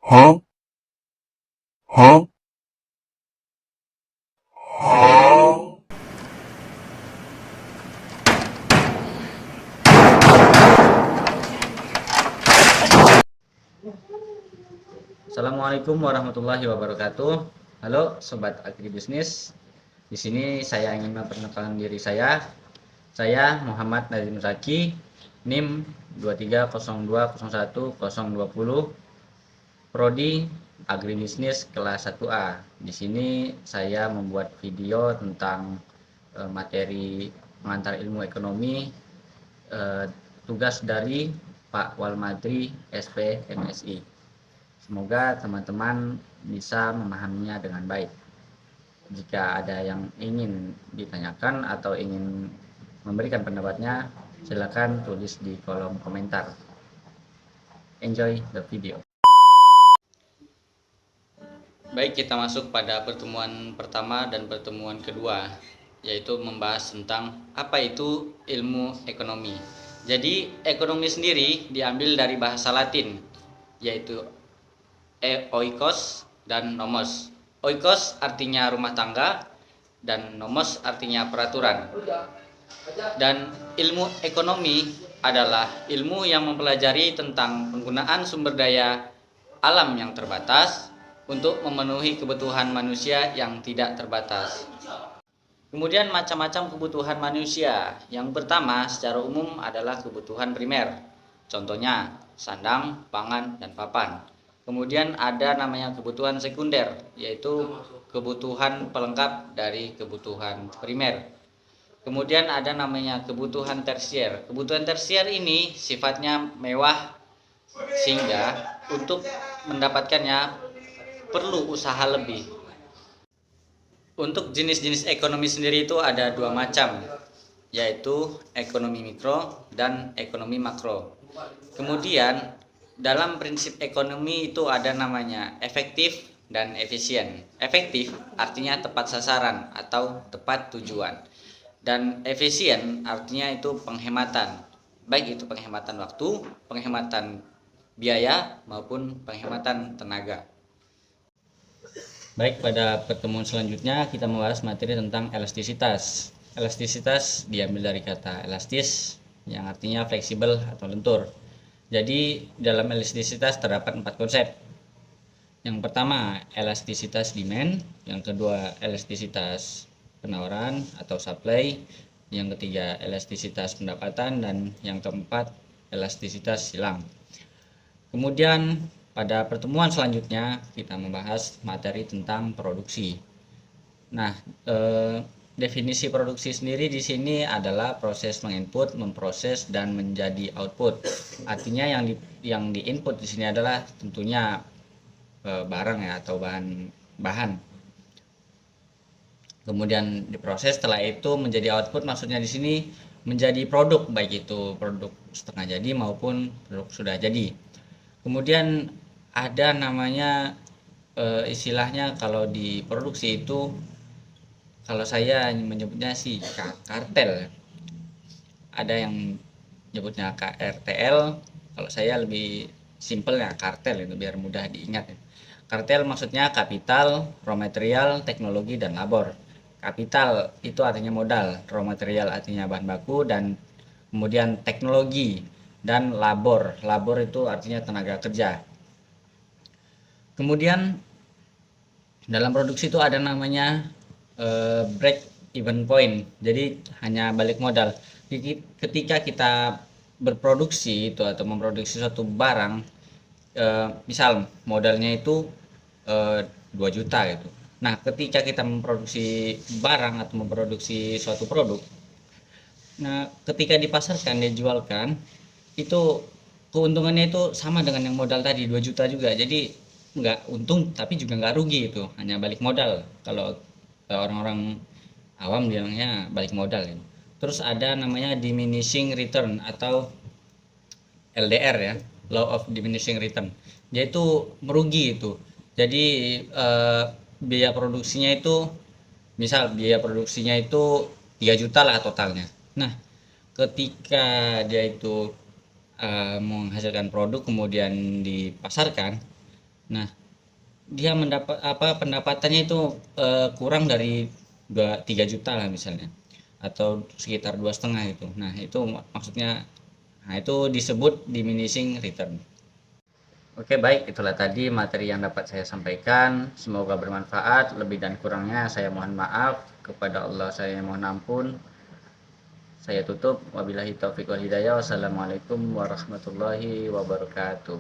Huh? Huh? Huh? Assalamualaikum warahmatullahi wabarakatuh. Halo sobat agribisnis. Di sini saya ingin memperkenalkan diri saya. Saya Muhammad Nazim Zaki, NIM 230201020, prodi agribisnis kelas 1A. Di sini saya membuat video tentang materi pengantar ilmu ekonomi, eh, tugas dari Pak Walmadri SP MSI. Semoga teman-teman bisa memahaminya dengan baik. Jika ada yang ingin ditanyakan atau ingin memberikan pendapatnya, silakan tulis di kolom komentar. Enjoy the video. Baik, kita masuk pada pertemuan pertama dan pertemuan kedua, yaitu membahas tentang apa itu ilmu ekonomi. Jadi, ekonomi sendiri diambil dari bahasa Latin, yaitu oikos dan nomos. Oikos artinya rumah tangga dan nomos artinya peraturan. Dan ilmu ekonomi adalah ilmu yang mempelajari tentang penggunaan sumber daya alam yang terbatas untuk memenuhi kebutuhan manusia yang tidak terbatas. Kemudian macam-macam kebutuhan manusia. Yang pertama secara umum adalah kebutuhan primer. Contohnya sandang, pangan, dan papan. Kemudian ada namanya kebutuhan sekunder, yaitu kebutuhan pelengkap dari kebutuhan primer. Kemudian ada namanya kebutuhan tersier. Kebutuhan tersier ini sifatnya mewah sehingga untuk mendapatkannya perlu usaha lebih. Untuk jenis-jenis ekonomi sendiri itu ada dua macam, yaitu ekonomi mikro dan ekonomi makro. Kemudian dalam prinsip ekonomi itu ada namanya efektif dan efisien. Efektif artinya tepat sasaran atau tepat tujuan. Dan efisien artinya itu penghematan. Baik itu penghematan waktu, penghematan biaya maupun penghematan tenaga. Baik, pada pertemuan selanjutnya kita membahas materi tentang elastisitas. Elastisitas diambil dari kata elastis yang artinya fleksibel atau lentur. Jadi dalam elastisitas terdapat 4 konsep. Yang pertama elastisitas demand, yang kedua elastisitas penawaran atau supply, yang ketiga elastisitas pendapatan, dan yang keempat elastisitas silang. Kemudian pada pertemuan selanjutnya kita membahas materi tentang produksi. Nah, definisi produksi sendiri di sini adalah proses menginput, memproses, dan menjadi output. Artinya yang di input di sini adalah tentunya barang ya atau bahan. Kemudian diproses, setelah itu menjadi output, maksudnya di sini menjadi produk, baik itu produk setengah jadi maupun produk sudah jadi. Kemudian ada namanya istilahnya kalau di produksi itu, kalau saya menyebutnya sih kartel. Ada yang nyebutnya KRTL, kalau saya lebih simpel ya kartel, itu biar mudah diingat. Kartel maksudnya kapital, raw material, teknologi, dan labor. Kapital itu artinya modal, raw material artinya bahan baku, dan kemudian teknologi dan labor. Labor itu artinya tenaga kerja. Kemudian dalam produksi itu ada namanya break even point. Jadi hanya balik modal. Jadi ketika kita berproduksi itu atau memproduksi suatu barang, misal modalnya itu 2 juta gitu. Nah, ketika kita memproduksi barang atau memproduksi suatu produk, nah ketika dipasarkan, dijualkan, itu keuntungannya itu sama dengan yang modal tadi 2 juta juga. Jadi nggak untung tapi juga nggak rugi, itu hanya balik modal. Kalau orang-orang awam bilangnya balik modal gitu. Terus ada namanya diminishing return atau LDR ya, law of diminishing return, yaitu merugi itu. Jadi biaya produksinya itu, misal biaya produksinya itu 3 juta lah totalnya. Nah, ketika dia itu menghasilkan produk kemudian dipasarkan, Nah, dia mendapat pendapatannya itu kurang dari 3 juta lah misalnya, atau sekitar 2,5 itu. Nah, itu maksudnya, nah itu disebut diminishing return. Oke, baik, itulah tadi materi yang dapat saya sampaikan. Semoga bermanfaat. Lebih dan kurangnya saya mohon maaf. Kepada Allah saya mohon ampun. Saya tutup. Wabillahi taufiq wal hidayah. Wassalamualaikum warahmatullahi wabarakatuh.